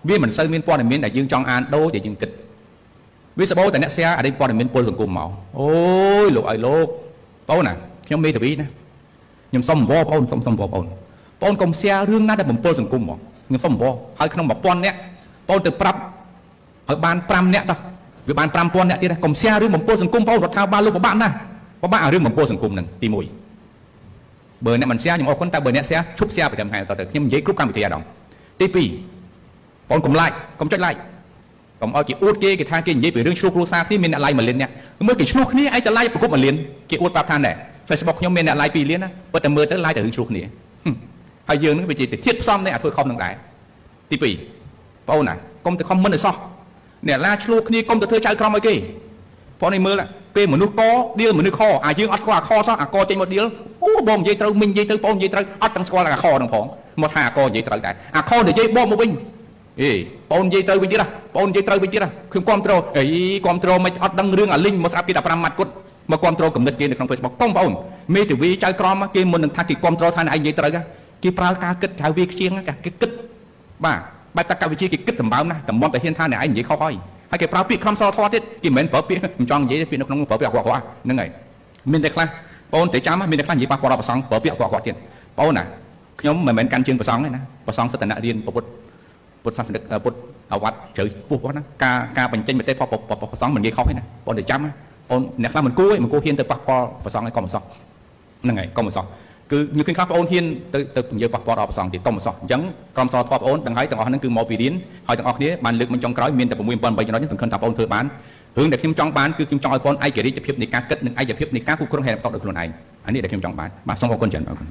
vì mình xây miên quan miên là dương trong an đô để dương kịch vì sao bố tại nét xe ở đây quan miên pol thường cùng màu ôi lục ai lục bố nè nhóm mi từ bi nè nhóm xong bố bố xong bố công xe rương nát để mình pol thường cùng màu nhóm xong bố hơi không bảo quan nè bố từ pram ở ban pram nè ta vì ban pram quan nè thì công xe rương mình pol thường cùng bố đột thao ba lúc của bạn nè có bạn ở rương mình pol thường cùng nè tì mùi bờ nè mình xe nhưng mà con ta bờ nè xe chúc xe phải làm hai tao được nhưng giấy cúp cam bị thế nào tp con cùng lại con trách lại còn ở chị uất kia cái thang kia giấy vềរឿង chuộc សាទីមានអ្នក like 1 លានអ្នកមើលគេឆ្លោះគ្នាឯងតែ like ប្រកប 1 លានគេអួតប្រាប់ថាណែ Facebook ខ្ញុំមានអ្នក like 2 លានណាប៉ុន្តែមើលទៅ like តែរឿងឆ្លោះគ្នាហើយយើងនឹងវាជាធៀបផ្សំនេះអាចធ្វើខំនឹងដែរទី2បងអូនណាកុំទៅ comment ឲ្យសោះអ្នកឡាឆ្លោះគ្នាកុំទៅធ្វើចៅក្រមឲ្យគេបងនេះមើលពេលមនុស្សកឌៀលមនុស្សខអាយើងអត់ស្គាល់អាខសោះអាកចេញមកឌៀលអូបងនិយាយត្រូវមិញនិយាយទៅបងនិយាយត្រូវអត់ទាំងស្គាល់អាខនឹងផងមកថាអាកនិយាយត្រូវដែរអាខនិយាយបងមកវិញអេបងនិយាយត្រូវវិញទៀតបងនិយាយត្រូវវិញទៀតខ្ញុំគ្រប់ត្រូលអីគ្រប់ត្រូលមិនអត់ដឹងរឿងអាលីងមកស្រាប់គេ15ម៉ាត់គត់មកគ្រប់ត្រូលកំណត់គេនៅក្នុង Facebook បងប្អូនមេធាវីចៅក្រមគេមុននឹងថាគេគ្រប់ត្រូលថាឯងនិយាយត្រូវគេប្រើការគិតចៅវាខ្ជិងគេគិតបាទបែបតកវិជាគេគិតសម្បើមណាស់តែមកតែហ៊ានថាឯងនិយាយខុសហើយហើយគេប្រើពាក្យខំសរធរទៀតគេមិនមែនប្រើពាក្យមិនចង់និយាយពាក្យនៅក្នុងប្រើពាក្យគាត់ហ្នឹងហើយមានតែខ្លះបងតែចាំមានតែខ្លះនិយាយប៉ះពាល់ដល់ប្រសងប្រើពាក្យគាត់ទៀតបងណាខ្ញុំមិនមែនកាន់ជើងប្រសងទេណាប្រសងសតនៈរៀនពុទ្ធសាសនិកពុទ្ធអវត្តជ្រៅពោះគាត់ណាការបញ្ចេញមតិប្រសងមិននិយាយខុសទេណាបងតែចាំបងអ្នកខ្លះមិនគួរហ៊ានទៅប៉ះពាល់ប្រសងឲ្យកុំប្រសងហ្នឹងហើយកុំប្រសងគឺnhưឃើញខ្លះបងហ៊ានទៅនិយាយប៉ះពាល់ដល់ប្រសងទៀតកុំប្រសងអញ្ចឹងក្រុមសរធម៌បងទាំងហើយទាំងអស់ហ្នឹងគឺមកពីរៀនហើយទាំងអស់គ្នាបានលើកមកចុងក្រោយមានតែ6 7 8ចំណុចនេះសំខាន់ថាបងធ្វើបានរឿងដែលខ្ញុំចង់បានគឺខ្ញុំចង់ឲ្យបងឯករាជ្យភាពនៃការគិតនិងឯកភាពនៃការគ្រប់គ្រងហេតុផលដោយខ្លួនឯងអានេះដែលខ្ញុំចង់បានបាទសូមអរគុណច្រើនអរគុណ